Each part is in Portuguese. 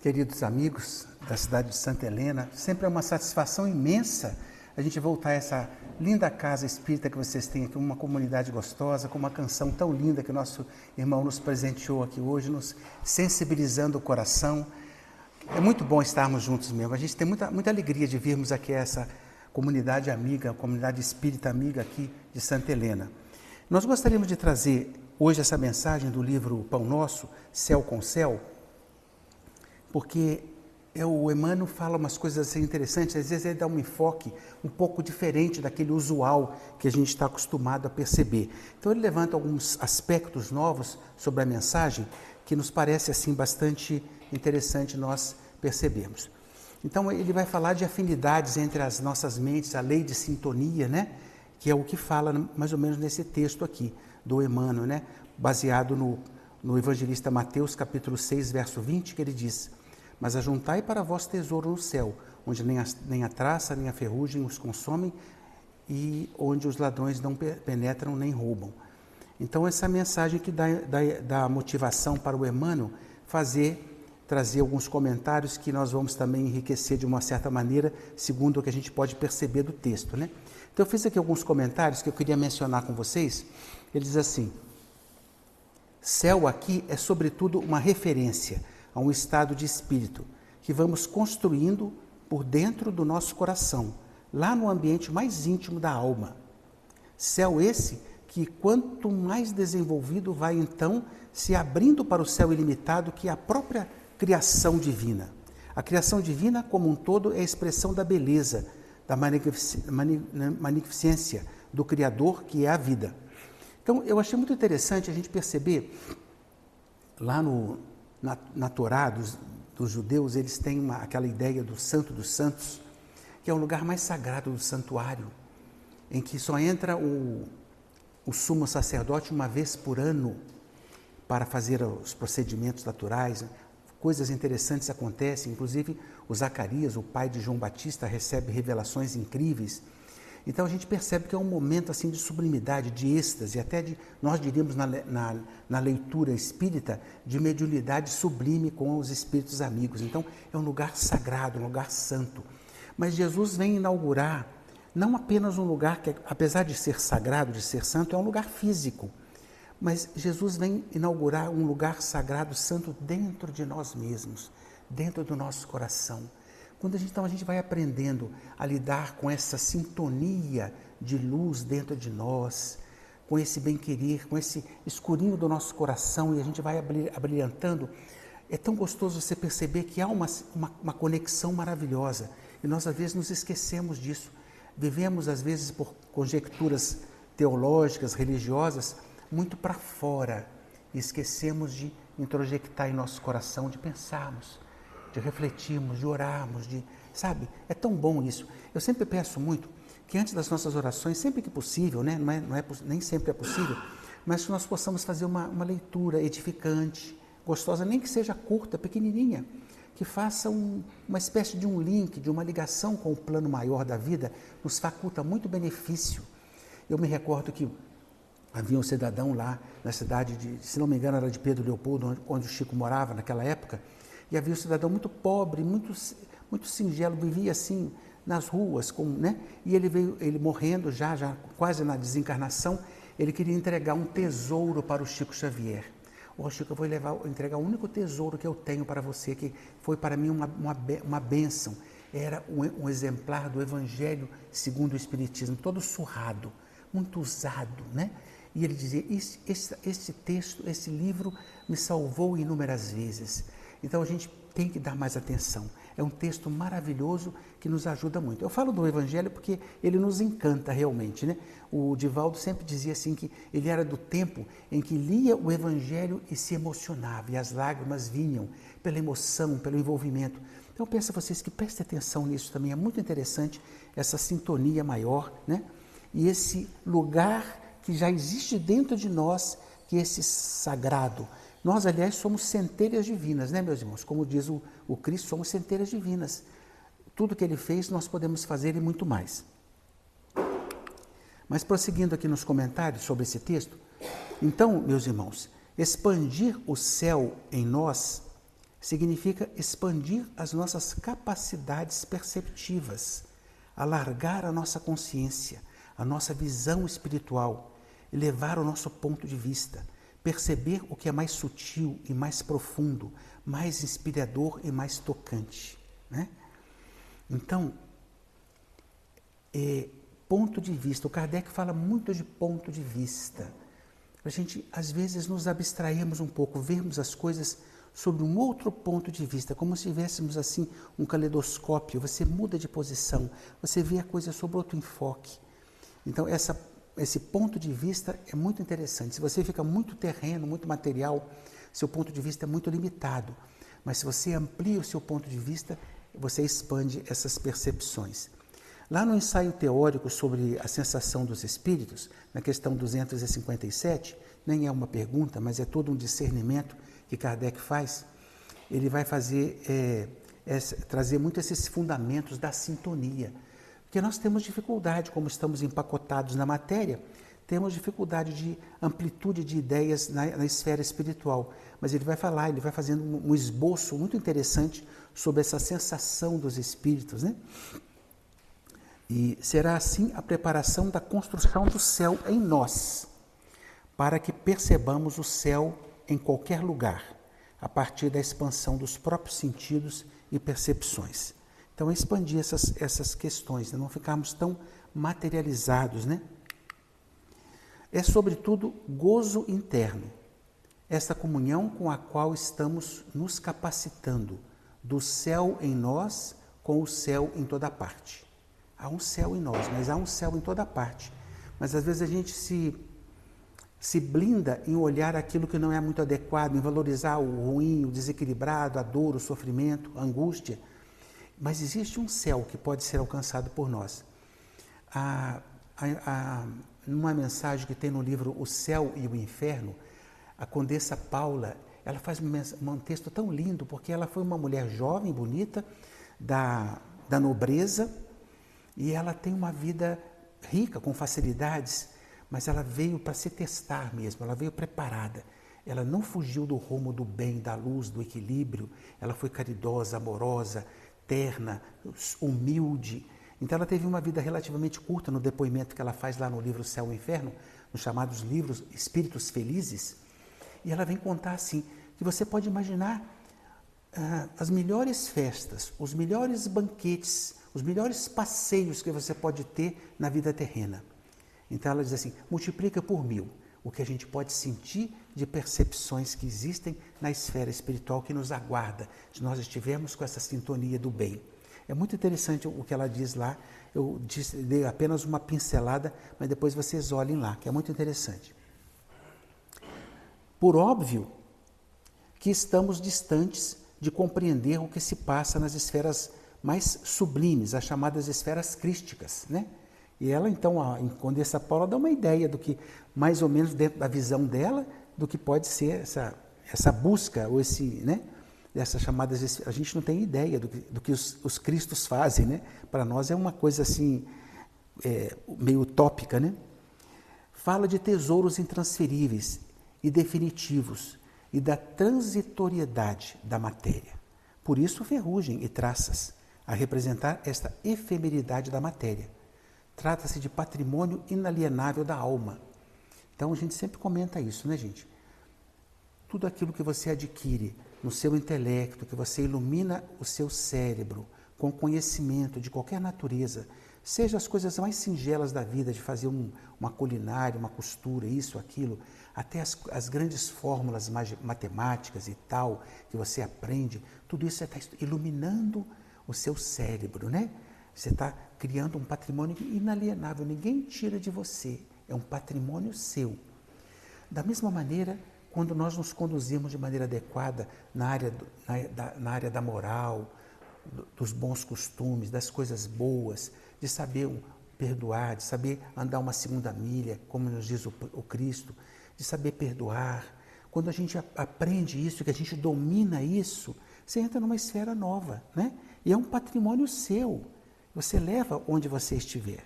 Queridos amigos da cidade de Santa Helena, sempre é uma satisfação imensa a gente voltar a essa linda casa espírita que vocês têm aqui, uma comunidade gostosa, com uma canção tão linda que o nosso irmão nos presenteou aqui hoje, nos sensibilizando o coração. É muito bom estarmos juntos mesmo, a gente tem muita alegria de virmos aqui essa comunidade amiga, comunidade espírita amiga aqui de Santa Helena. Nós gostaríamos de trazer hoje essa mensagem do livro Pão Nosso, Céu com Céu, porque o Emmanuel fala umas coisas assim interessantes, às vezes ele dá um enfoque um pouco diferente daquele usual que a gente está acostumado a perceber. Então ele levanta alguns aspectos novos sobre a mensagem que nos parece assim bastante interessante nós percebermos. Então ele vai falar de afinidades entre as nossas mentes, a lei de sintonia, né? Que é o que fala mais ou menos nesse texto aqui do Emmanuel, né? Baseado no evangelista Mateus, capítulo 6, verso 20, que ele diz: mas ajuntai para vós tesouro no céu, onde nem a traça, nem a ferrugem os consomem, e onde os ladrões não penetram nem roubam. Então, essa mensagem que dá motivação para o Emmanuel trazer alguns comentários que nós vamos também enriquecer de uma certa maneira, segundo o que a gente pode perceber do texto, né? Então, eu fiz aqui alguns comentários que eu queria mencionar com vocês. Ele diz assim: céu aqui é sobretudo uma referência a um estado de espírito que vamos construindo por dentro do nosso coração, lá no ambiente mais íntimo da alma. Céu esse que, quanto mais desenvolvido, vai então se abrindo para o céu ilimitado, que é a própria criação divina. A criação divina, como um todo, é a expressão da beleza, da magnificência do Criador, que é a vida. Então, eu achei muito interessante a gente perceber, lá na Torá dos judeus, eles têm aquela ideia do Santo dos Santos, que é o lugar mais sagrado do santuário, em que só entra o sumo sacerdote uma vez por ano para fazer os procedimentos naturais. Coisas interessantes acontecem, inclusive o Zacarias, o pai de João Batista, recebe revelações incríveis. Então a gente percebe que é um momento assim de sublimidade, de êxtase, até nós diríamos na leitura espírita, de mediunidade sublime com os espíritos amigos. Então é um lugar sagrado, um lugar santo. Mas Jesus vem inaugurar não apenas um lugar que, apesar de ser sagrado, de ser santo, é um lugar físico. Mas Jesus vem inaugurar um lugar sagrado, santo, dentro de nós mesmos, dentro do nosso coração. Então a gente vai aprendendo a lidar com essa sintonia de luz dentro de nós, com esse bem-querer, com esse escurinho do nosso coração, e a gente vai abrilhantando. É tão gostoso você perceber que há uma conexão maravilhosa, e nós às vezes nos esquecemos disso. Vivemos às vezes por conjecturas teológicas, religiosas, muito para fora, e esquecemos de introjectar em nosso coração, de pensarmos, de refletirmos, de orarmos, sabe? É tão bom isso. Eu sempre peço muito que antes das nossas orações, sempre que possível, né? Nem sempre é possível, mas que nós possamos fazer uma leitura edificante, gostosa, nem que seja curta, pequenininha, que faça uma espécie de um link, de uma ligação com o plano maior da vida, nos faculta muito benefício. Eu me recordo que havia um cidadão lá na cidade se não me engano, era de Pedro Leopoldo, onde o Chico morava naquela época. E havia um cidadão muito pobre, muito singelo, vivia assim nas ruas, né? E ele morrendo já quase na desencarnação, ele queria entregar um tesouro para o Chico Xavier. Chico, eu vou entregar o único tesouro que eu tenho para você, que foi para mim uma bênção. Era um exemplar do Evangelho segundo o Espiritismo, todo surrado, muito usado, né? E ele dizia: esse texto, esse livro me salvou inúmeras vezes. Então a gente tem que dar mais atenção. É um texto maravilhoso que nos ajuda muito. Eu falo do Evangelho porque ele nos encanta realmente, né? O Divaldo sempre dizia assim que ele era do tempo em que lia o Evangelho e se emocionava, e as lágrimas vinham pela emoção, pelo envolvimento. Então eu peço a vocês que prestem atenção nisso também. É muito interessante essa sintonia maior, né? E esse lugar que já existe dentro de nós, que é esse sagrado. Nós, aliás, somos centelhas divinas, né, meus irmãos? Como diz o Cristo, somos centelhas divinas. Tudo que Ele fez, nós podemos fazer e muito mais. Mas prosseguindo aqui nos comentários sobre esse texto, então, meus irmãos, expandir o céu em nós significa expandir as nossas capacidades perceptivas, alargar a nossa consciência, a nossa visão espiritual, elevar o nosso ponto de vista, perceber o que é mais sutil e mais profundo, mais inspirador e mais tocante, né? Então, ponto de vista. O Kardec fala muito de ponto de vista. A gente, às vezes, nos abstrairmos um pouco, vermos as coisas sob um outro ponto de vista, como se tivéssemos, assim, um caleidoscópio. Você muda de posição, você vê a coisa sob outro enfoque. Então, esse ponto de vista é muito interessante. Se você fica muito terreno, muito material, seu ponto de vista é muito limitado. Mas se você amplia o seu ponto de vista, você expande essas percepções. Lá no ensaio teórico sobre a sensação dos espíritos, na questão 257, nem é uma pergunta, mas é todo um discernimento que Kardec faz, ele vai trazer muito esses fundamentos da sintonia. Porque nós temos dificuldade, como estamos empacotados na matéria, temos dificuldade de amplitude de ideias na esfera espiritual. Mas ele vai falar, ele vai fazendo um esboço muito interessante sobre essa sensação dos espíritos, né? E será assim a preparação da construção do céu em nós, para que percebamos o céu em qualquer lugar, a partir da expansão dos próprios sentidos e percepções. Então, expandir essas questões, né? Não ficarmos tão materializados, né? É, sobretudo, gozo interno, essa comunhão com a qual estamos nos capacitando, do céu em nós com o céu em toda parte. Há um céu em nós, mas há um céu em toda parte. Mas às vezes a gente se blinda em olhar aquilo que não é muito adequado, em valorizar o ruim, o desequilibrado, a dor, o sofrimento, a angústia. Mas existe um céu que pode ser alcançado por nós. Numa mensagem que tem no livro O Céu e o Inferno, a Condessa Paula, ela faz um texto tão lindo, porque ela foi uma mulher jovem, bonita, da nobreza, e ela tem uma vida rica, com facilidades, mas ela veio para se testar mesmo, ela veio preparada. Ela não fugiu do rumo do bem, da luz, do equilíbrio, ela foi caridosa, amorosa, terna, humilde. Então ela teve uma vida relativamente curta no depoimento que ela faz lá no livro Céu e Inferno, nos chamados livros Espíritos Felizes, e ela vem contar assim, que você pode imaginar as melhores festas, os melhores banquetes, os melhores passeios que você pode ter na vida terrena. Então ela diz assim, multiplica por 1000 o que a gente pode sentir de percepções que existem na esfera espiritual que nos aguarda, se nós estivermos com essa sintonia do bem. É muito interessante o que ela diz lá, eu dei apenas uma pincelada, mas depois vocês olhem lá, que é muito interessante. Por óbvio que estamos distantes de compreender o que se passa nas esferas mais sublimes, as chamadas esferas crísticas, né? E ela, então, a Condessa Paula dá uma ideia do que, mais ou menos dentro da visão dela, do que pode ser essa busca, ou dessas chamadas, a gente não tem ideia do que os cristos fazem, né? Para nós é uma coisa assim, meio utópica, né? Fala de tesouros intransferíveis e definitivos e da transitoriedade da matéria. Por isso, ferrugem e traças, a representar esta efemeridade da matéria. Trata-se de patrimônio inalienável da alma. Então, a gente sempre comenta isso, né, gente? Tudo aquilo que você adquire no seu intelecto, que você ilumina o seu cérebro com conhecimento de qualquer natureza, seja as coisas mais singelas da vida, de fazer uma culinária, uma costura, isso, aquilo, até as grandes fórmulas matemáticas e tal, que você aprende, tudo isso está iluminando o seu cérebro, né? Você está criando um patrimônio inalienável, ninguém tira de você, é um patrimônio seu. Da mesma maneira, quando nós nos conduzimos de maneira adequada na área da moral, dos bons costumes, das coisas boas, de saber perdoar, de saber andar uma segunda milha, como nos diz o Cristo, de saber perdoar. Quando a gente aprende isso, que a gente domina isso, você entra numa esfera nova, né? E é um patrimônio seu. Você leva onde você estiver.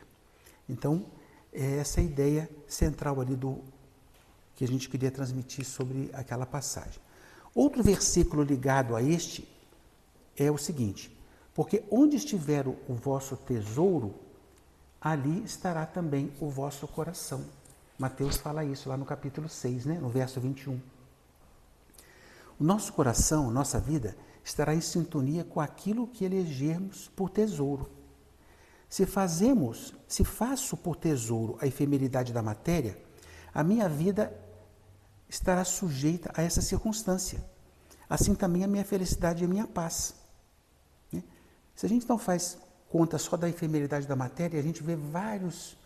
Então, é essa ideia central ali que a gente queria transmitir sobre aquela passagem. Outro versículo ligado a este é o seguinte: porque onde estiver o vosso tesouro, ali estará também o vosso coração. Mateus fala isso lá no capítulo 6, né? No verso 21. O nosso coração, nossa vida, estará em sintonia com aquilo que elegermos por tesouro. Se faço por tesouro a efemeridade da matéria, a minha vida estará sujeita a essa circunstância. Assim também a minha felicidade e a minha paz. Se a gente não faz conta só da efemeridade da matéria, a gente vê vários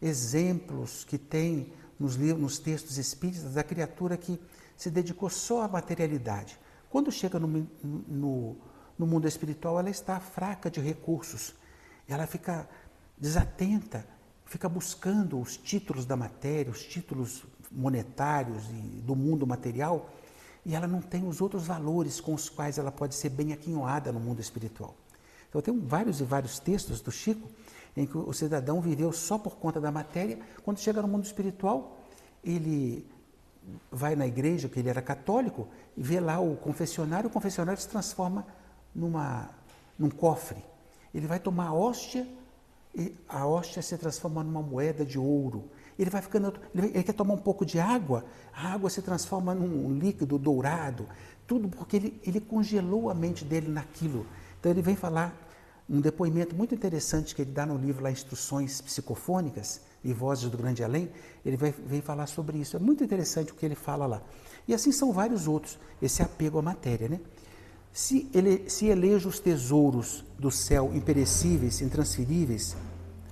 exemplos que tem nos textos espíritas da criatura que se dedicou só à materialidade. Quando chega no mundo espiritual, ela está fraca de recursos. Ela fica desatenta, fica buscando os títulos da matéria, os títulos monetários e do mundo material, e ela não tem os outros valores com os quais ela pode ser bem aquinhoada no mundo espiritual. Então, tem vários e vários textos do Chico em que o cidadão viveu só por conta da matéria. Quando chega no mundo espiritual, ele vai na igreja, que ele era católico, e vê lá o confessionário se transforma num cofre. Ele vai tomar a hóstia, e a hóstia se transforma numa moeda de ouro. Ele vai ficando, ele quer tomar um pouco de água, a água se transforma num líquido dourado, tudo porque ele congelou a mente dele naquilo. Então ele vem falar um depoimento muito interessante que ele dá no livro lá, Instruções Psicofônicas e Vozes do Grande Além. Ele vem falar sobre isso. É muito interessante o que ele fala lá. E assim são vários outros, esse apego à matéria, né? Se elejo os tesouros do céu imperecíveis, intransferíveis,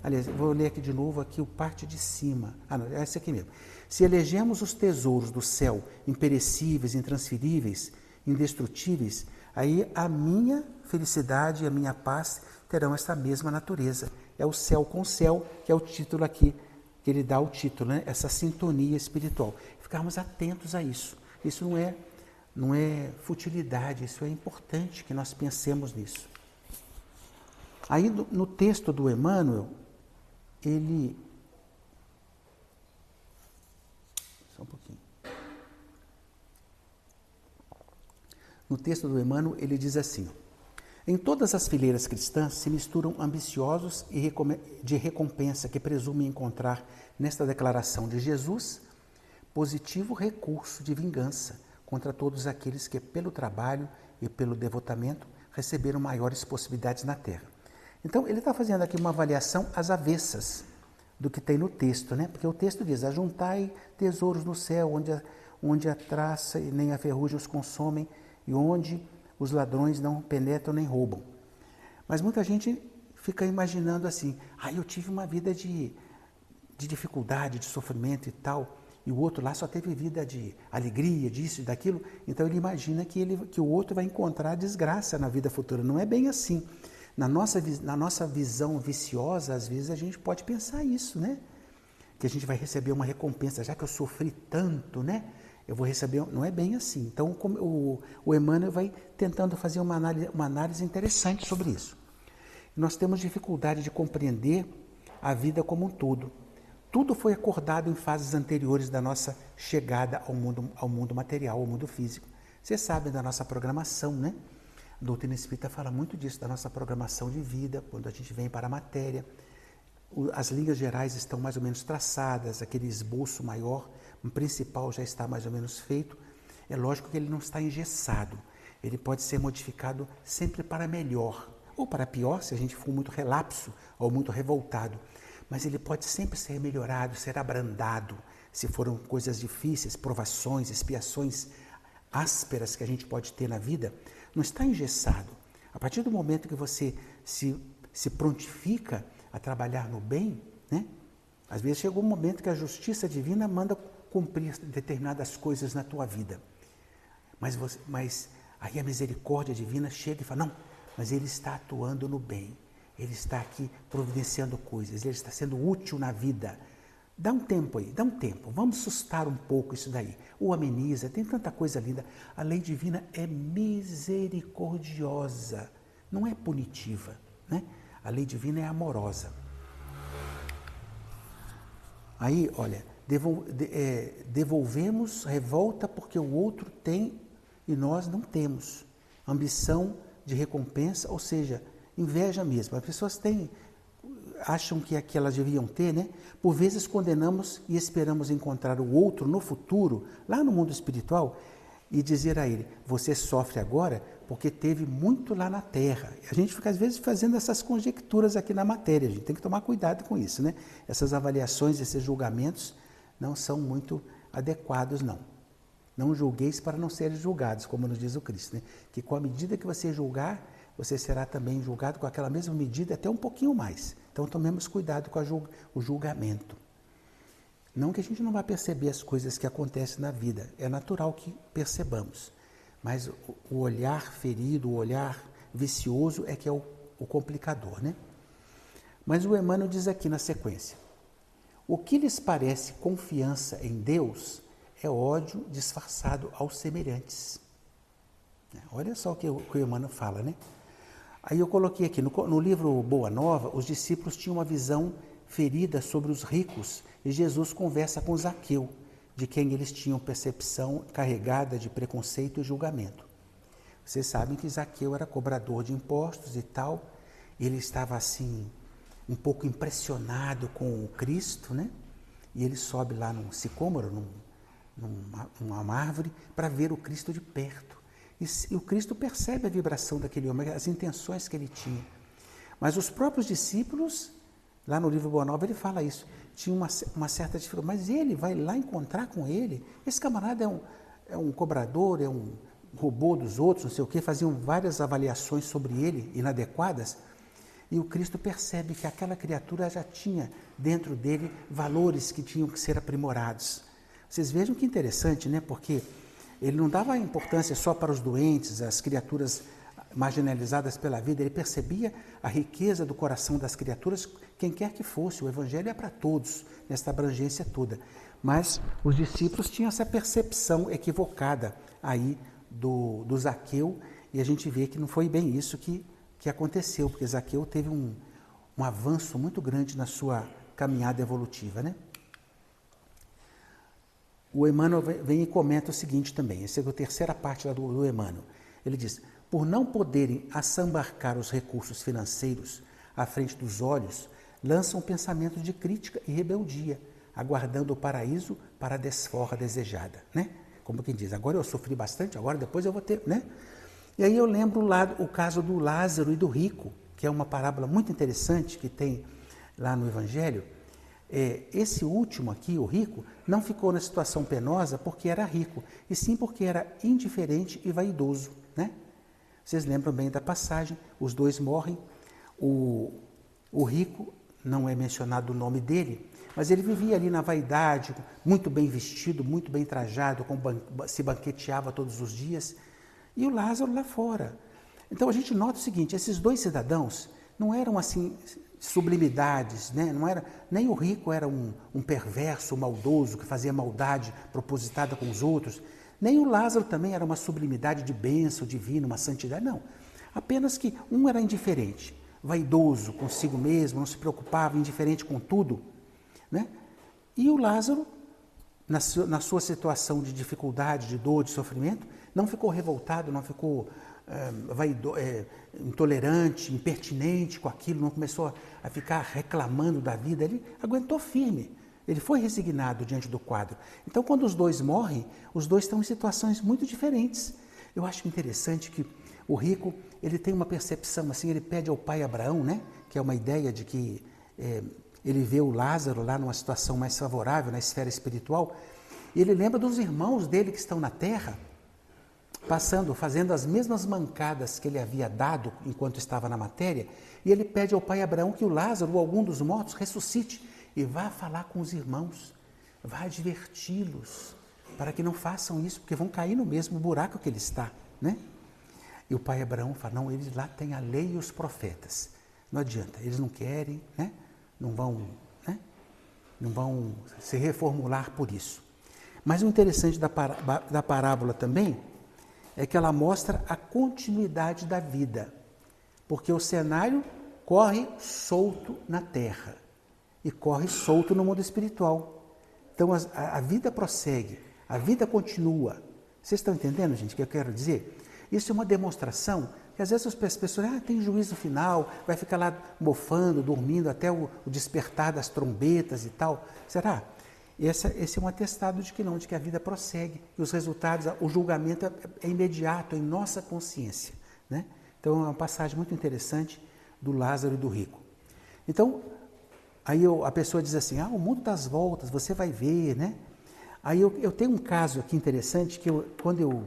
aliás, vou ler aqui de novo aqui o parte de cima. Não, é esse aqui mesmo. Se elegemos os tesouros do céu imperecíveis, intransferíveis, indestrutíveis, aí a minha felicidade e a minha paz terão essa mesma natureza. É o céu com o céu, que é o título aqui, que ele dá o título, né? Essa sintonia espiritual. Ficarmos atentos a isso. Isso não é futilidade, isso é importante que nós pensemos nisso. Aí no texto do Emmanuel, ele... Só um pouquinho. No texto do Emmanuel, ele diz assim: em todas as fileiras cristãs se misturam ambiciosos e de recompensa que presumem encontrar nesta declaração de Jesus positivo recurso de vingança contra todos aqueles que, pelo trabalho e pelo devotamento, receberam maiores possibilidades na terra. Então, ele está fazendo aqui uma avaliação às avessas do que tem no texto, né? Porque o texto diz: ajuntai tesouros no céu, onde a traça e nem a ferrugem os consomem, e onde os ladrões não penetram nem roubam. Mas muita gente fica imaginando assim: eu tive uma vida de dificuldade, de sofrimento e tal, e o outro lá só teve vida de alegria, disso e daquilo. Então ele imagina que o outro vai encontrar desgraça na vida futura. Não é bem assim. Na nossa visão viciosa, às vezes a gente pode pensar isso, né? Que a gente vai receber uma recompensa, já que eu sofri tanto, né? Eu vou receber... Não é bem assim. Então o Emmanuel vai tentando fazer uma análise interessante sobre isso. Nós temos dificuldade de compreender a vida como um todo. Tudo foi acordado em fases anteriores da nossa chegada ao mundo material, ao mundo físico. Vocês sabem da nossa programação, né? A doutrina espírita fala muito disso, da nossa programação de vida, quando a gente vem para a matéria. As linhas gerais estão mais ou menos traçadas, aquele esboço maior, o principal já está mais ou menos feito. É lógico que ele não está engessado, ele pode ser modificado sempre para melhor, ou para pior, se a gente for muito relapso ou muito revoltado. Mas ele pode sempre ser melhorado, ser abrandado, se foram coisas difíceis, provações, expiações ásperas que a gente pode ter na vida, não está engessado. A partir do momento que você se prontifica a trabalhar no bem, né? Às vezes chega um momento que a justiça divina manda cumprir determinadas coisas na tua vida. Mas aí a misericórdia divina chega e fala: não, mas ele está atuando no bem. Ele está aqui providenciando coisas, ele está sendo útil na vida. Dá um tempo aí, dá um tempo. Vamos sustar um pouco isso daí. O ameniza, tem tanta coisa linda. A lei divina é misericordiosa, não é punitiva, né? A lei divina é amorosa. Aí, olha, devolvemos revolta porque o outro tem e nós não temos. Ambição de recompensa, ou seja, inveja mesmo. As pessoas acham que elas deviam ter, né? Por vezes condenamos e esperamos encontrar o outro no futuro, lá no mundo espiritual, e dizer a ele, você sofre agora porque teve muito lá na terra. A gente fica às vezes fazendo essas conjecturas aqui na matéria, a gente tem que tomar cuidado com isso, né? Essas avaliações, esses julgamentos não são muito adequados, não. Não julgueis para não seres julgados, como nos diz o Cristo, né? Que com a medida que você julgar, você será também julgado com aquela mesma medida, até um pouquinho mais. Então tomemos cuidado com o julgamento. Não que a gente não vá perceber as coisas que acontecem na vida, é natural que percebamos. Mas o olhar ferido, o olhar vicioso é que é o complicador, né? Mas o Emmanuel diz aqui na sequência, o que lhes parece confiança em Deus é ódio disfarçado aos semelhantes. Olha só o que o Emmanuel fala, né? Aí eu coloquei aqui, no livro Boa Nova, os discípulos tinham uma visão ferida sobre os ricos e Jesus conversa com Zaqueu, de quem eles tinham percepção carregada de preconceito e julgamento. Vocês sabem que Zaqueu era cobrador de impostos e tal, ele estava assim, um pouco impressionado com o Cristo, né? E ele sobe lá num sicômoro, numa árvore, para ver o Cristo de perto. E o Cristo percebe a vibração daquele homem, as intenções que ele tinha. Mas os próprios discípulos, lá no livro Boa Nova, ele fala isso, tinha uma certa dificuldade. Mas ele vai lá encontrar com ele. Esse camarada é um cobrador, é um robô dos outros, não sei o quê. Faziam várias avaliações sobre ele, inadequadas. E o Cristo percebe que aquela criatura já tinha dentro dele valores que tinham que ser aprimorados. Vocês vejam que interessante, né? Porque ele não dava importância só para os doentes, as criaturas marginalizadas pela vida, ele percebia a riqueza do coração das criaturas, quem quer que fosse, o Evangelho é para todos, nesta abrangência toda. Mas os discípulos tinham essa percepção equivocada aí do Zaqueu, e a gente vê que não foi bem isso que aconteceu, porque Zaqueu teve um avanço muito grande na sua caminhada evolutiva, né? O Emmanuel vem e comenta o seguinte também, essa é a terceira parte do Emmanuel. Ele diz, por não poderem assambarcar os recursos financeiros à frente dos olhos, lançam pensamentos de crítica e rebeldia, aguardando o paraíso para a desforra desejada, né? Como quem diz, agora eu sofri bastante, agora depois eu vou ter, né? E aí eu lembro o caso do Lázaro e do rico, que é uma parábola muito interessante que tem lá no Evangelho. Esse último aqui, o rico, não ficou na situação penosa porque era rico, e sim porque era indiferente e vaidoso, né? Vocês lembram bem da passagem, os dois morrem, o rico, não é mencionado o nome dele, mas ele vivia ali na vaidade, muito bem vestido, muito bem trajado, se banqueteava todos os dias, e o Lázaro lá fora. Então a gente nota o seguinte, esses dois cidadãos não eram assim sublimidades, né? Não era, nem o rico era um perverso, maldoso, que fazia maldade propositada com os outros, nem o Lázaro também era uma sublimidade de bênção divina, uma santidade, não. Apenas que um era indiferente, vaidoso consigo mesmo, não se preocupava, indiferente com tudo, né? E o Lázaro, na sua situação de dificuldade, de dor, de sofrimento, não ficou revoltado, não ficou intolerante, impertinente com aquilo, não começou a ficar reclamando da vida, ele aguentou firme, ele foi resignado diante do quadro. Então, quando os dois morrem, os dois estão em situações muito diferentes. Eu acho interessante que o rico, ele tem uma percepção assim, ele pede ao pai Abraão, né, que é uma ideia de que ele vê o Lázaro lá numa situação mais favorável, na esfera espiritual, e ele lembra dos irmãos dele que estão na terra, fazendo as mesmas mancadas que ele havia dado enquanto estava na matéria, e ele pede ao pai Abraão que o Lázaro ou algum dos mortos ressuscite e vá falar com os irmãos, vá adverti-los para que não façam isso, porque vão cair no mesmo buraco que ele está, né? E o pai Abraão fala, não, eles lá têm a lei e os profetas, não adianta, eles não querem, né? Não vão se reformular por isso. Mas o interessante da parábola também é que ela mostra a continuidade da vida, porque o cenário corre solto na terra e corre solto no mundo espiritual. Então a vida prossegue, a vida continua, Vocês estão entendendo, gente, o que eu quero dizer? Isso é uma demonstração que às vezes as pessoas tem juízo final, vai ficar lá mofando, dormindo até o despertar das trombetas e tal. Será? Esse é um atestado de que não, de que a vida prossegue, que os resultados, o julgamento é imediato em nossa consciência, né? Então é uma passagem muito interessante do Lázaro e do rico. Então, aí a pessoa diz assim, o mundo dá as voltas, você vai ver, né? Aí eu tenho um caso aqui interessante, que quando eu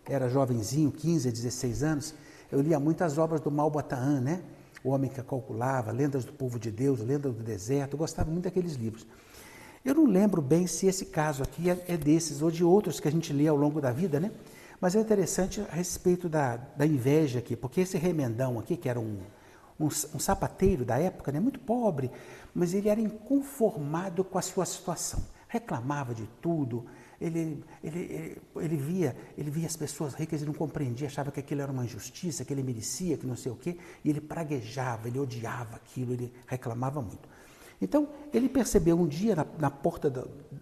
era jovenzinho, 15 a 16 anos, eu lia muitas obras do Malbataan, né? O Homem que Calculava, Lendas do Povo de Deus, Lendas do Deserto, eu gostava muito daqueles livros. Eu não lembro bem se esse caso aqui é desses ou de outros que a gente lê ao longo da vida, né? Mas é interessante a respeito da inveja aqui, porque esse remendão aqui, que era um sapateiro da época, né? Muito pobre, mas ele era inconformado com a sua situação, reclamava de tudo, ele via as pessoas ricas e não compreendia, achava que aquilo era uma injustiça, que ele merecia, que não sei o quê, e ele praguejava, ele odiava aquilo, ele reclamava muito. Então, ele percebeu um dia na porta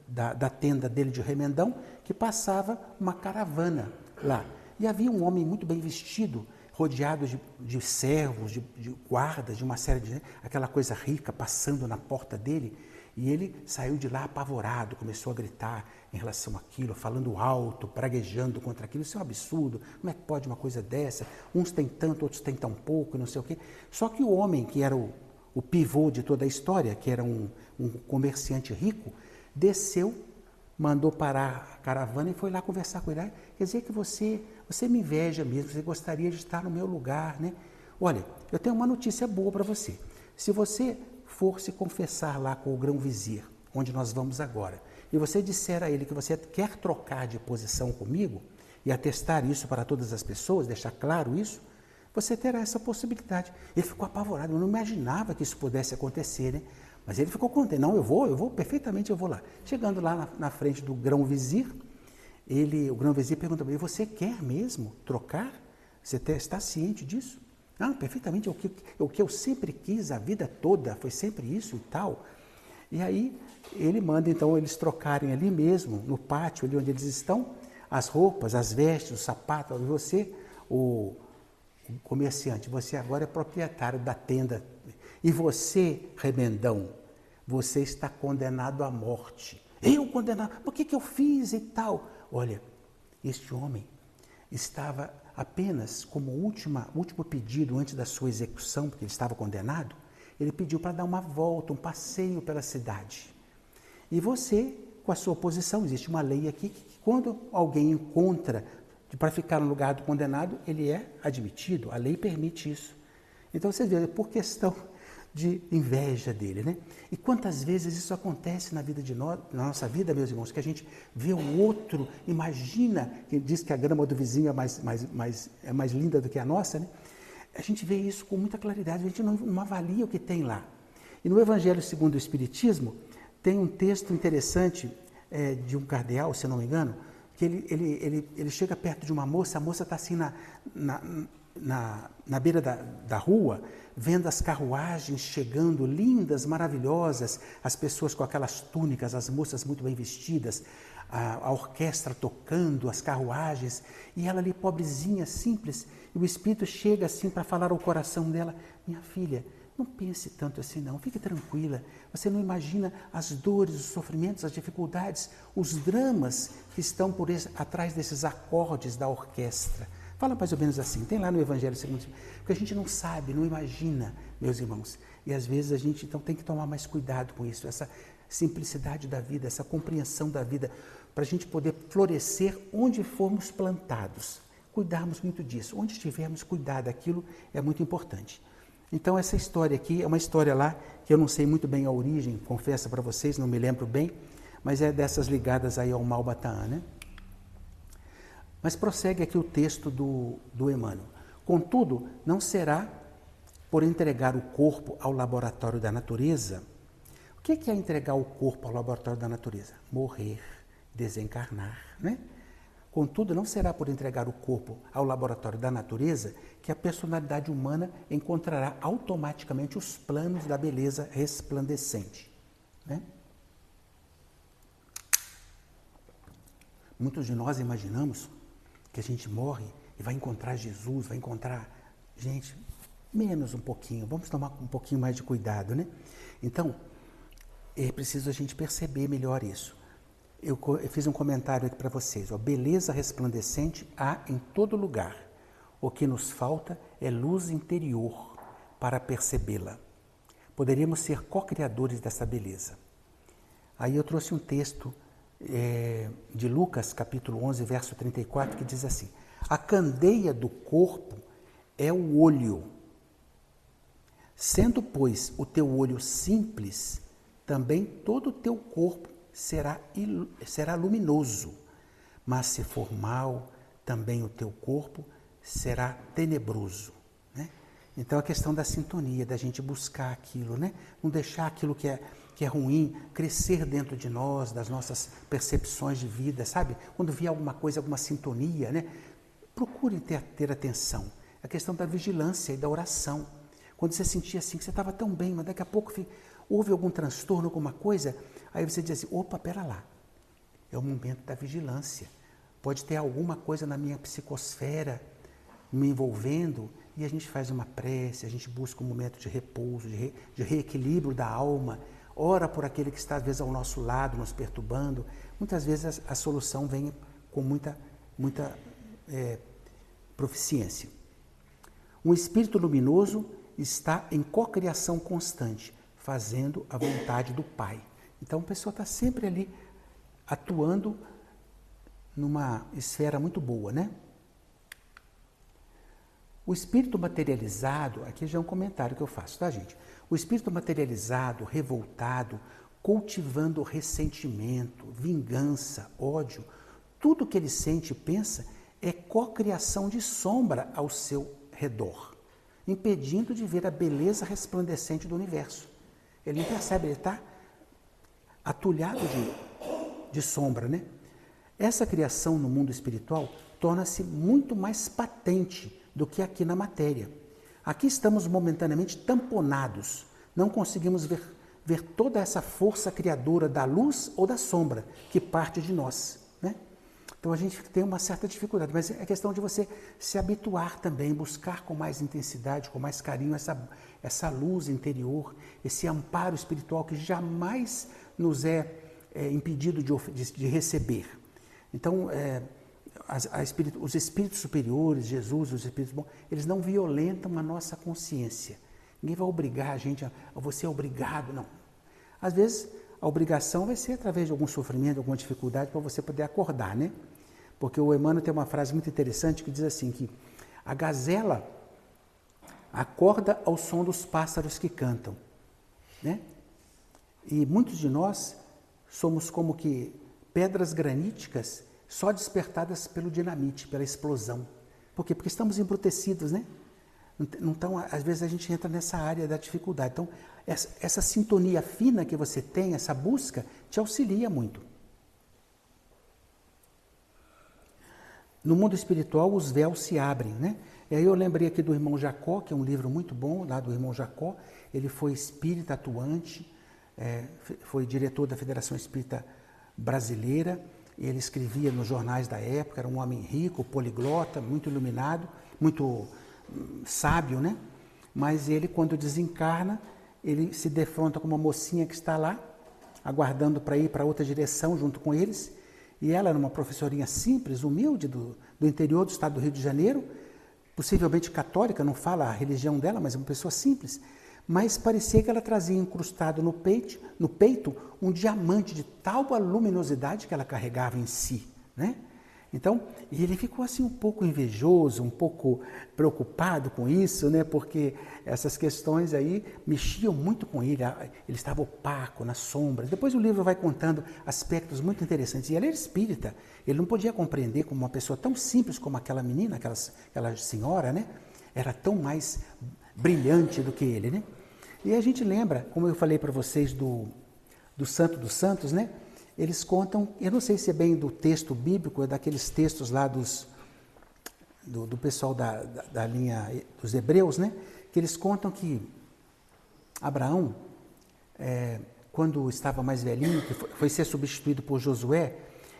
da tenda dele de remendão que passava uma caravana lá. E havia um homem muito bem vestido, rodeado de servos, de guardas, de uma série de... aquela coisa rica passando na porta dele. E ele saiu de lá apavorado, começou a gritar em relação àquilo, falando alto, praguejando contra aquilo. Isso é um absurdo, como é que pode uma coisa dessa? Uns têm tanto, outros têm tão pouco, não sei o quê. Só que o homem, que era o pivô de toda a história, que era um comerciante rico, desceu, mandou parar a caravana e foi lá conversar com ele. Quer dizer que você me inveja mesmo, você gostaria de estar no meu lugar, né? Olha, eu tenho uma notícia boa para você. Se você for se confessar lá com o grão-vizir, onde nós vamos agora, e você disser a ele que você quer trocar de posição comigo, e atestar isso para todas as pessoas, deixar claro isso, você terá essa possibilidade. Ele ficou apavorado, eu não imaginava que isso pudesse acontecer, né? Mas ele ficou contente, não, eu vou, perfeitamente eu vou lá. Chegando lá na frente do grão-vizir, o grão-vizir pergunta para ele, você quer mesmo trocar? Você está ciente disso? Não, perfeitamente, o que eu sempre quis a vida toda, foi sempre isso e tal. E aí ele manda então eles trocarem ali mesmo, no pátio, ali onde eles estão, as roupas, as vestes, os sapatos, você, o comerciante, você agora é proprietário da tenda. E você, remendão, você está condenado à morte. Eu condenado? Por que eu fiz e tal? Olha, este homem estava apenas como último pedido antes da sua execução, porque ele estava condenado, ele pediu para dar uma volta, um passeio pela cidade. E você, com a sua posição, existe uma lei aqui que quando alguém encontra para ficar no lugar do condenado, ele é admitido, a lei permite isso. Então você vê, por questão de inveja dele, né? E quantas vezes isso acontece na nossa vida, meus irmãos, que a gente vê o outro, imagina, que diz que a grama do vizinho é mais linda do que a nossa, né? A gente vê isso com muita claridade, a gente não avalia o que tem lá. E no Evangelho segundo o Espiritismo, tem um texto interessante de um cardeal, se não me engano, que ele chega perto de uma moça, a moça está assim na beira da rua, vendo as carruagens chegando, lindas, maravilhosas, as pessoas com aquelas túnicas, as moças muito bem vestidas, a orquestra tocando, as carruagens, e ela ali, pobrezinha, simples, e o Espírito chega assim para falar ao coração dela, minha filha, não pense tanto assim não, fique tranquila, você não imagina as dores, os sofrimentos, as dificuldades, os dramas que estão atrás desses acordes da orquestra. Fala mais ou menos assim, tem lá no Evangelho segundo, porque a gente não sabe, não imagina, meus irmãos, e às vezes a gente então tem que tomar mais cuidado com isso, essa simplicidade da vida, essa compreensão da vida, para a gente poder florescer onde formos plantados, cuidarmos muito disso, onde estivermos, cuidar daquilo é muito importante. Então essa história aqui é uma história lá, que eu não sei muito bem a origem, confesso para vocês, não me lembro bem, mas é dessas ligadas aí ao Malbataan, né? Mas prossegue aqui o texto do Emmanuel. Contudo, não será por entregar o corpo ao laboratório da natureza. O que é entregar o corpo ao laboratório da natureza? Morrer, desencarnar, né? Contudo, não será por entregar o corpo ao laboratório da natureza que a personalidade humana encontrará automaticamente os planos da beleza resplandecente, né? Muitos de nós imaginamos que a gente morre e vai encontrar Jesus, vai encontrar... Gente, menos um pouquinho, vamos tomar um pouquinho mais de cuidado, né? Então, é preciso a gente perceber melhor isso. Eu fiz um comentário aqui para vocês, ó, beleza resplandecente há em todo lugar. O que nos falta é luz interior para percebê-la. Poderíamos ser co-criadores dessa beleza. Aí eu trouxe um texto de Lucas, capítulo 11, verso 34, que diz assim: a candeia do corpo é o olho. Sendo, pois, o teu olho simples, também todo o teu corpo será luminoso. Mas se for mau, também o teu corpo será tenebroso. Né? Então, a questão da sintonia, da gente buscar aquilo, né? Não deixar aquilo que é ruim crescer dentro de nós, das nossas percepções de vida, sabe? Quando vier alguma coisa, alguma sintonia, né? Procure ter atenção. A questão da vigilância e da oração. Quando você sentia assim, que você estava tão bem, mas daqui a pouco houve algum transtorno, alguma coisa, aí você diz assim, opa, pera lá, é o momento da vigilância. Pode ter alguma coisa na minha psicosfera me envolvendo, e a gente faz uma prece, a gente busca um momento de repouso, de reequilíbrio da alma, ora por aquele que está às vezes ao nosso lado, nos perturbando. Muitas vezes a solução vem com muita proficiência. Um espírito luminoso está em cocriação constante, fazendo a vontade do Pai. Então a pessoa está sempre ali atuando numa esfera muito boa, né? O espírito materializado, aqui já é um comentário que eu faço, tá, gente? O espírito materializado, revoltado, cultivando ressentimento, vingança, ódio, tudo que ele sente e pensa é cocriação de sombra ao seu redor, impedindo de ver a beleza resplandecente do universo. Ele não percebe, ele está atulhado de sombra, né? Essa criação no mundo espiritual torna-se muito mais patente do que aqui na matéria. Aqui estamos momentaneamente tamponados, não conseguimos ver toda essa força criadora da luz ou da sombra que parte de nós, né? Então a gente tem uma certa dificuldade, mas é questão de você se habituar também, buscar com mais intensidade, com mais carinho essa luz interior, esse amparo espiritual que jamais nos é impedido de receber. Então, os espíritos superiores, Jesus, os espíritos bons, eles não violentam a nossa consciência. Ninguém vai obrigar a gente a você é obrigado, não. Às vezes, a obrigação vai ser através de algum sofrimento, alguma dificuldade para você poder acordar, né? Porque o Emmanuel tem uma frase muito interessante que diz assim, que a gazela acorda ao som dos pássaros que cantam, né? E muitos de nós somos como que pedras graníticas só despertadas pelo dinamite, pela explosão. Por quê? Porque estamos embrutecidos, né? Então, às vezes a gente entra nessa área da dificuldade. Então, essa sintonia fina que você tem, essa busca, te auxilia muito. No mundo espiritual, os véus se abrem, né? E aí eu lembrei aqui do irmão Jacó, que é um livro muito bom, lá do irmão Jacó. Ele foi espírita atuante, foi diretor da Federação Espírita Brasileira. Ele escrevia nos jornais da época, era um homem rico, poliglota, muito iluminado, muito sábio, né? Mas ele, quando desencarna, ele se defronta com uma mocinha que está lá, aguardando para ir para outra direção junto com eles. E ela era uma professorinha simples, humilde, do interior do estado do Rio de Janeiro, possivelmente católica, não fala a religião dela, mas é uma pessoa simples. Mas parecia que ela trazia incrustado no peito um diamante de tal luminosidade que ela carregava em si, né? Então, e ele ficou assim um pouco invejoso, um pouco preocupado com isso, né? Porque essas questões aí mexiam muito com ele, ele estava opaco, nas sombras. Depois o livro vai contando aspectos muito interessantes. E ele era espírita, ele não podia compreender como uma pessoa tão simples como aquela menina, aquela senhora, né? Era tão mais brilhante do que ele, né? E a gente lembra, como eu falei para vocês do Santo dos Santos, né? Eles contam, eu não sei se é bem do texto bíblico, é daqueles textos lá do pessoal da linha dos Hebreus, né? Que eles contam que Abraão, quando estava mais velhinho, que foi ser substituído por Josué,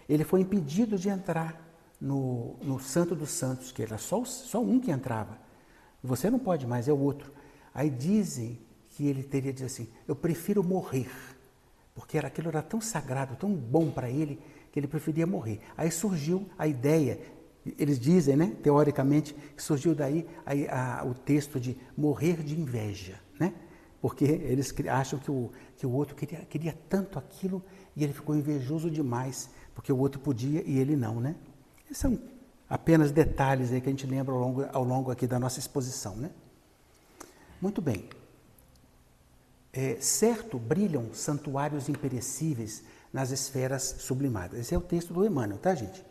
ele foi impedido de entrar no Santo dos Santos, que era só um que entrava. Você não pode mais, é o outro. Aí dizem que ele teria dito assim, eu prefiro morrer, porque aquilo era tão sagrado, tão bom para ele, que ele preferia morrer. Aí surgiu a ideia, eles dizem, né, teoricamente, que surgiu daí o texto de morrer de inveja, né? Porque eles acham que o outro queria tanto aquilo e ele ficou invejoso demais, porque o outro podia e ele não, né? Esses são apenas detalhes aí que a gente lembra ao longo aqui da nossa exposição, né? Muito bem. Certo, brilham santuários imperecíveis nas esferas sublimadas. Esse é o texto do Emmanuel, tá, gente?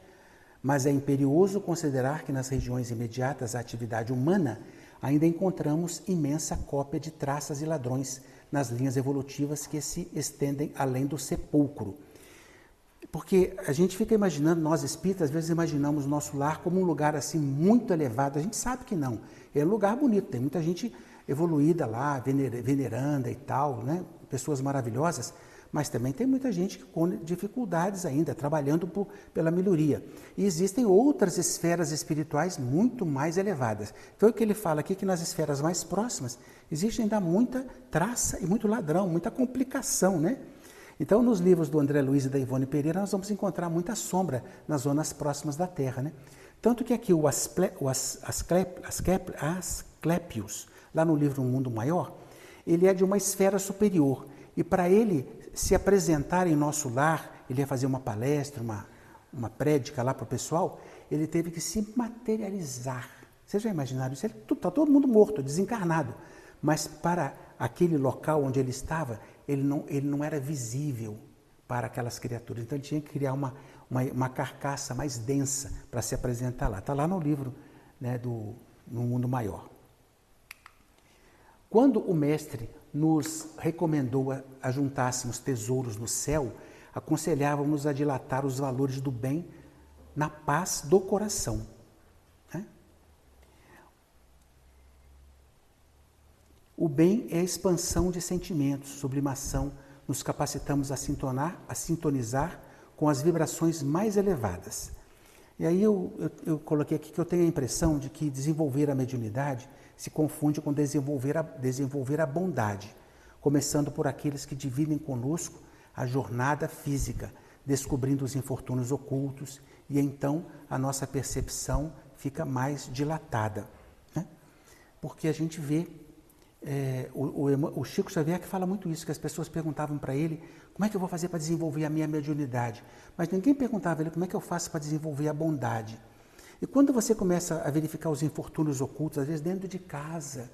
Mas é imperioso considerar que nas regiões imediatas à atividade humana ainda encontramos imensa cópia de traças e ladrões nas linhas evolutivas que se estendem além do sepulcro. Porque a gente fica imaginando, nós espíritas, às vezes imaginamos o nosso lar como um lugar assim muito elevado. A gente sabe que não. É um lugar bonito, tem muita gente evoluída lá, veneranda e tal, né? Pessoas maravilhosas, mas também tem muita gente com dificuldades ainda, trabalhando pela melhoria. E existem outras esferas espirituais muito mais elevadas. Então, o que ele fala aqui, que nas esferas mais próximas, existe ainda muita traça e muito ladrão, muita complicação, né? Então, nos livros do André Luiz e da Ivone Pereira, nós vamos encontrar muita sombra nas zonas próximas da Terra, né? Tanto que aqui o Asclepius, lá no livro Um Mundo Maior, ele é de uma esfera superior. E para ele se apresentar em nosso lar, ele ia fazer uma palestra, uma prédica lá para o pessoal, ele teve que se materializar. Vocês já imaginaram isso? Está todo mundo morto, desencarnado. Mas para aquele local onde ele estava, ele não era visível para aquelas criaturas. Então ele tinha que criar uma carcaça mais densa para se apresentar lá. Está lá no livro, né, No Mundo Maior. Quando o mestre nos recomendou a juntássemos tesouros no céu, aconselhávamos a dilatar os valores do bem na paz do coração. Né? O bem é a expansão de sentimentos, sublimação, nos capacitamos a sintonizar com as vibrações mais elevadas. E aí eu coloquei aqui que eu tenho a impressão de que desenvolver a mediunidade se confunde com desenvolver a bondade, começando por aqueles que dividem conosco a jornada física, descobrindo os infortúnios ocultos, e então a nossa percepção fica mais dilatada. Né? Porque a gente vê, o Chico Xavier que fala muito isso, que as pessoas perguntavam para ele, como é que eu vou fazer para desenvolver a minha mediunidade? Mas ninguém perguntava a ele, como é que eu faço para desenvolver a bondade? E quando você começa a verificar os infortúnios ocultos, às vezes dentro de casa,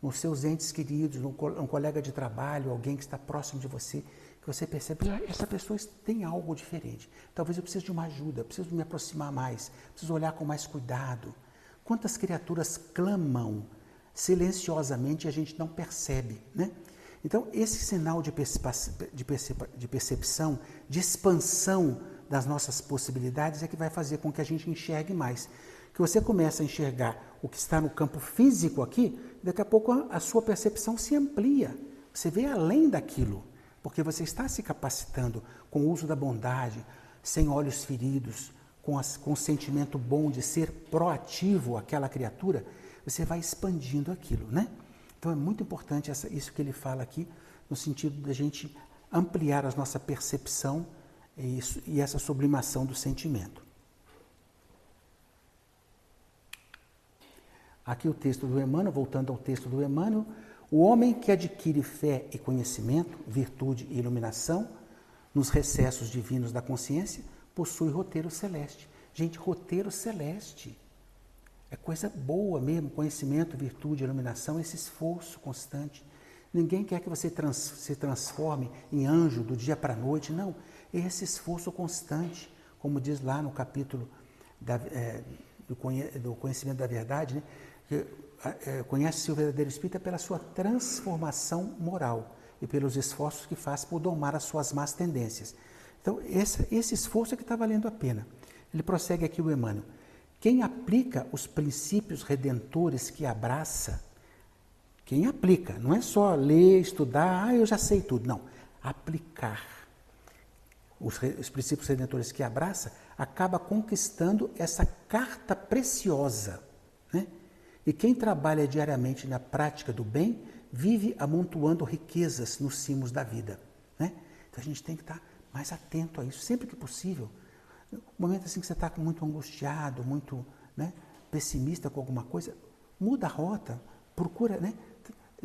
nos seus entes queridos, um colega de trabalho, alguém que está próximo de você, que você percebe, essa pessoa tem algo diferente. Talvez eu precise de uma ajuda, preciso me aproximar mais, preciso olhar com mais cuidado. Quantas criaturas clamam silenciosamente e a gente não percebe, né? Então, esse sinal de percepção, de expansão das nossas possibilidades é que vai fazer com que a gente enxergue mais. Que você começa a enxergar o que está no campo físico aqui, daqui a pouco a sua percepção se amplia. Você vê além daquilo, porque você está se capacitando com o uso da bondade, sem olhos feridos, com o sentimento bom de ser proativo àquela criatura, você vai expandindo aquilo, né? Então é muito importante isso que ele fala aqui, no sentido da gente ampliar a nossa percepção e essa sublimação do sentimento. Aqui o texto do Emmanuel, voltando ao texto do Emmanuel, o homem que adquire fé e conhecimento, virtude e iluminação, nos recessos divinos da consciência, possui roteiro celeste. Gente, roteiro celeste. É coisa boa mesmo, conhecimento, virtude, iluminação, esse esforço constante. Ninguém quer que você se transforme em anjo do dia para a noite, não. É esse esforço constante, como diz lá no capítulo do conhecimento da verdade, né? Conhece-se o verdadeiro espírita pela sua transformação moral e pelos esforços que faz por domar as suas más tendências. Então, esse esforço é que está valendo a pena. Ele prossegue aqui o Emmanuel. Quem aplica os princípios redentores que abraça, quem aplica, não é só ler, estudar, eu já sei tudo, não. Aplicar. os princípios redentores que abraça, acaba conquistando essa carta preciosa, né? E quem trabalha diariamente na prática do bem, vive amontoando riquezas nos cimos da vida, né? Então a gente tem que estar mais atento a isso, sempre que possível. No momento assim que você está muito angustiado, muito, né, pessimista com alguma coisa, muda a rota, procura, né,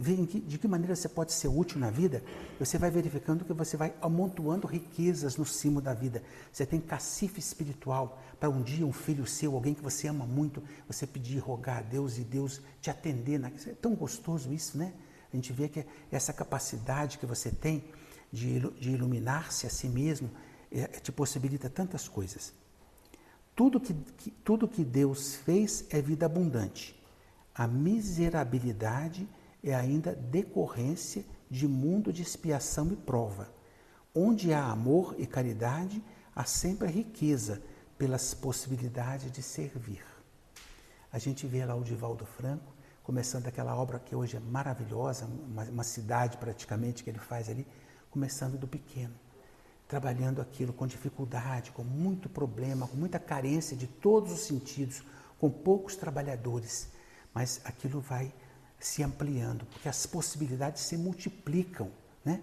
ver de que maneira você pode ser útil na vida. Você vai verificando que você vai amontoando riquezas no cimo da vida. Você tem cacife espiritual para um dia um filho seu, alguém que você ama muito, você pedir, rogar a Deus e Deus te atender. É tão gostoso isso, né? A gente vê que essa capacidade que você tem de iluminar-se a si mesmo te possibilita tantas coisas. Tudo que Deus fez é vida abundante. A miserabilidade é ainda decorrência de mundo de expiação e prova. Onde há amor e caridade, há sempre riqueza pelas possibilidades de servir. A gente vê lá o Divaldo Franco, começando aquela obra que hoje é maravilhosa, uma cidade praticamente que ele faz ali, começando do pequeno, trabalhando aquilo com dificuldade, com muito problema, com muita carência de todos os sentidos, com poucos trabalhadores, mas aquilo vai se ampliando, porque as possibilidades se multiplicam, né?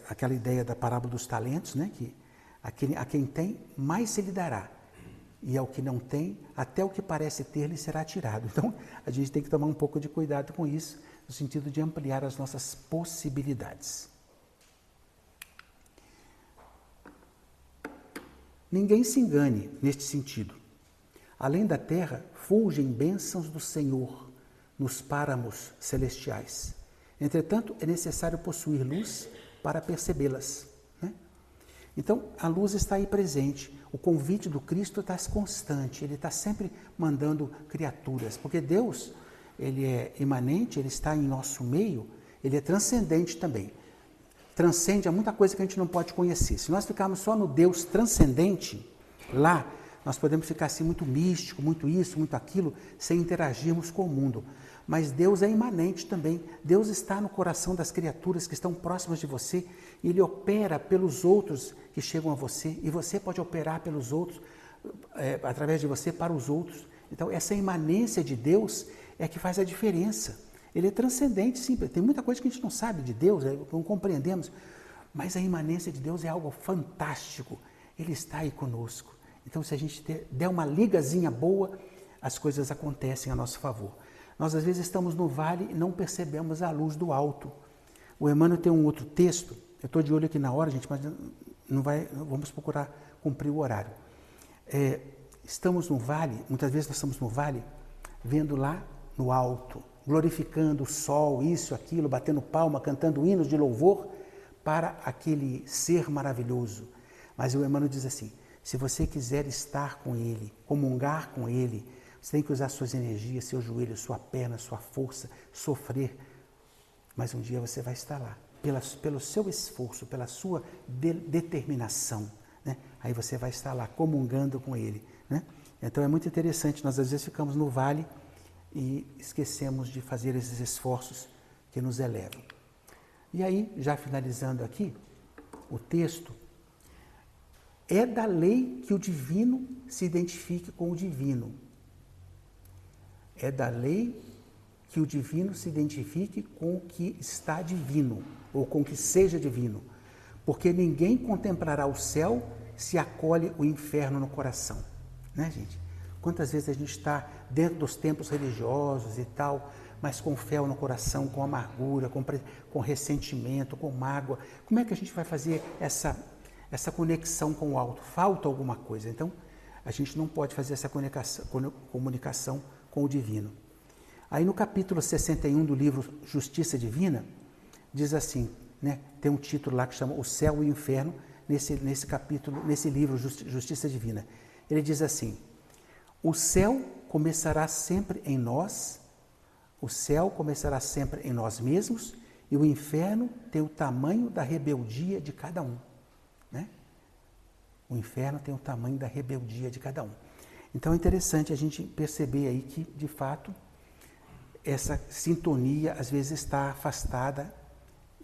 Aquela ideia da parábola dos talentos, né? Que a quem tem, mais se lhe dará, e ao que não tem, até o que parece ter lhe será tirado. Então, a gente tem que tomar um pouco de cuidado com isso, no sentido de ampliar as nossas possibilidades. Ninguém se engane neste sentido. Além da terra, fulgem bênçãos do Senhor nos páramos celestiais. Entretanto, é necessário possuir luz para percebê-las, né? Então, a luz está aí presente. O convite do Cristo está constante. Ele está sempre mandando criaturas. Porque Deus, ele é imanente, ele está em nosso meio, ele é transcendente também. Transcende a muita coisa que a gente não pode conhecer. Se nós ficarmos só no Deus transcendente, lá, nós podemos ficar assim muito místico, muito isso, muito aquilo, sem interagirmos com o mundo. Mas Deus é imanente também. Deus está no coração das criaturas que estão próximas de você e Ele opera pelos outros que chegam a você e você pode operar pelos outros, através de você para os outros. Então, essa imanência de Deus é que faz a diferença. Ele é transcendente, sim. Tem muita coisa que a gente não sabe de Deus, não compreendemos, mas a imanência de Deus é algo fantástico. Ele está aí conosco. Então, se a gente der uma ligazinha boa, as coisas acontecem a nosso favor. Nós, às vezes, estamos no vale e não percebemos a luz do alto. O Emmanuel tem um outro texto, eu estou de olho aqui na hora, gente, mas vamos procurar cumprir o horário. Estamos no vale, muitas vezes nós estamos no vale, vendo lá no alto, glorificando o sol, isso, aquilo, batendo palma, cantando hinos de louvor para aquele ser maravilhoso. Mas o Emmanuel diz assim, se você quiser estar com Ele, comungar com Ele, você tem que usar suas energias, seu joelho, sua perna, sua força, sofrer. Mas um dia você vai estar lá, pelo seu esforço, pela sua determinação, né? Aí você vai estar lá, comungando com Ele, né? Então é muito interessante, nós às vezes ficamos no vale e esquecemos de fazer esses esforços que nos elevam. E aí, já finalizando aqui, o texto, é da lei que o divino se identifique com o divino. É da lei que o divino se identifique com o que está divino, ou com o que seja divino. Porque ninguém contemplará o céu se acolhe o inferno no coração. Né, gente? Quantas vezes a gente está dentro dos templos religiosos e tal, mas com fel no coração, com amargura, com ressentimento, com mágoa. Como é que a gente vai fazer essa conexão com o alto? Falta alguma coisa. Então, a gente não pode fazer essa comunicação com o divino. Aí no capítulo 61 do livro Justiça Divina, diz assim, né, tem um título lá que chama O Céu e o Inferno, nesse capítulo, nesse livro Justiça Divina. Ele diz assim, o céu começará sempre em nós, o céu começará sempre em nós mesmos, e o inferno tem o tamanho da rebeldia de cada um. Né? O inferno tem o tamanho da rebeldia de cada um. Então é interessante a gente perceber aí que, de fato, essa sintonia às vezes está afastada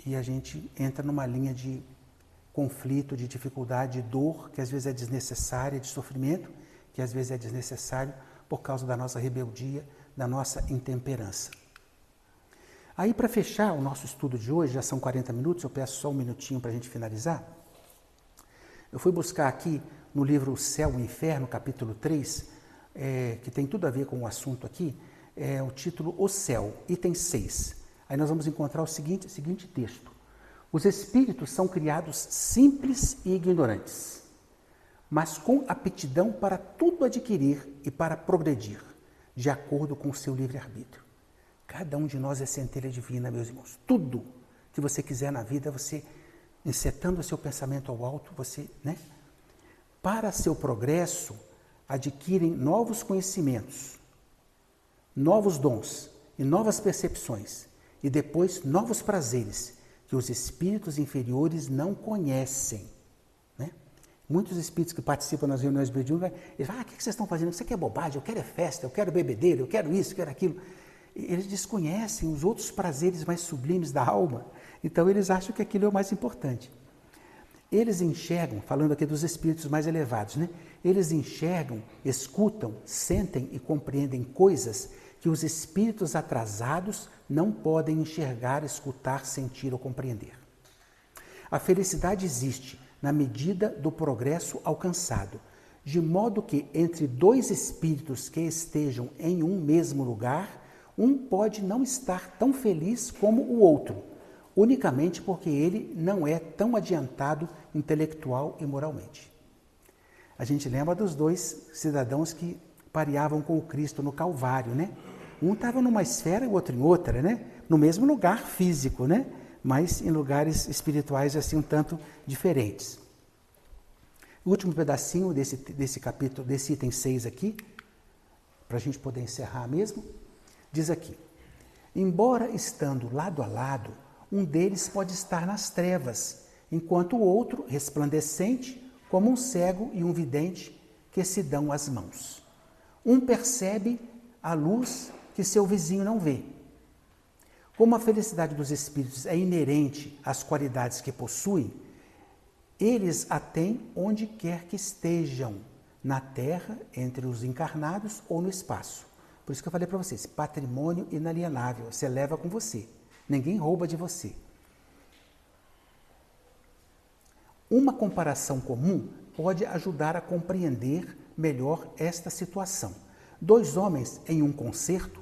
e a gente entra numa linha de conflito, de dificuldade, de dor, que às vezes é desnecessária, de sofrimento, que às vezes é desnecessário por causa da nossa rebeldia, da nossa intemperança. Aí, para fechar o nosso estudo de hoje, já são 40 minutos, eu peço só um minutinho para a gente finalizar. Eu fui buscar aqui no livro O Céu e o Inferno, capítulo 3, que tem tudo a ver com o assunto aqui, o título O Céu, item 6. Aí nós vamos encontrar o seguinte texto. Os espíritos são criados simples e ignorantes, mas com aptidão para tudo adquirir e para progredir, de acordo com o seu livre-arbítrio. Cada um de nós é centelha divina, meus irmãos. Tudo que você quiser na vida, você, encetando o seu pensamento ao alto, você, para seu progresso, adquirem novos conhecimentos, novos dons e novas percepções, e depois novos prazeres que os espíritos inferiores não conhecem. Muitos espíritos que participam nas reuniões mediúnicas, eles falam, o que vocês estão fazendo? Isso aqui é bobagem, eu quero é festa, eu quero bebedeira, eu quero isso, eu quero aquilo. Eles desconhecem os outros prazeres mais sublimes da alma, então eles acham que aquilo é o mais importante. Eles enxergam, falando aqui dos espíritos mais elevados, eles enxergam, escutam, sentem e compreendem coisas que os espíritos atrasados não podem enxergar, escutar, sentir ou compreender. A felicidade existe na medida do progresso alcançado, de modo que entre dois espíritos que estejam em um mesmo lugar, um pode não estar tão feliz como o outro, unicamente porque ele não é tão adiantado intelectual e moralmente. A gente lembra dos dois cidadãos que pareavam com o Cristo no Calvário, Um estava numa esfera e o outro em outra, No mesmo lugar físico, Mas em lugares espirituais assim um tanto diferentes. O último pedacinho desse capítulo, desse item 6 aqui, para a gente poder encerrar mesmo, diz aqui, embora estando lado a lado, um deles pode estar nas trevas, enquanto o outro, resplandecente, como um cego e um vidente, que se dão as mãos. Um percebe a luz que seu vizinho não vê. Como a felicidade dos espíritos é inerente às qualidades que possuem, eles a têm onde quer que estejam, na terra, entre os encarnados ou no espaço. Por isso que eu falei para vocês, patrimônio inalienável, você leva com você, ninguém rouba de você. Uma comparação comum pode ajudar a compreender melhor esta situação. Dois homens em um concerto,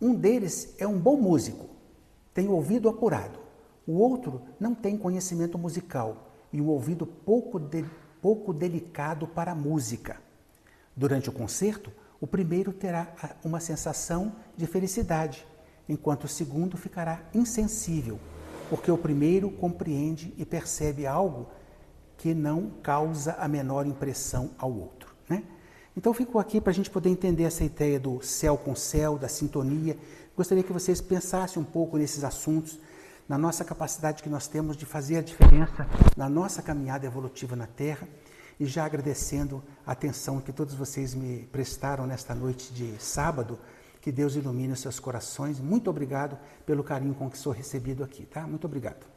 um deles é um bom músico, tem ouvido apurado. O outro não tem conhecimento musical e um ouvido pouco delicado para a música. Durante o concerto, o primeiro terá uma sensação de felicidade, enquanto o segundo ficará insensível, porque o primeiro compreende e percebe algo que não causa a menor impressão ao outro. Então, ficou aqui para a gente poder entender essa ideia do céu com céu, da sintonia. Gostaria que vocês pensassem um pouco nesses assuntos, na nossa capacidade que nós temos de fazer a diferença na nossa caminhada evolutiva na Terra, e já agradecendo a atenção que todos vocês me prestaram nesta noite de sábado, que Deus ilumine os seus corações. Muito obrigado pelo carinho com que sou recebido aqui, tá? Muito obrigado.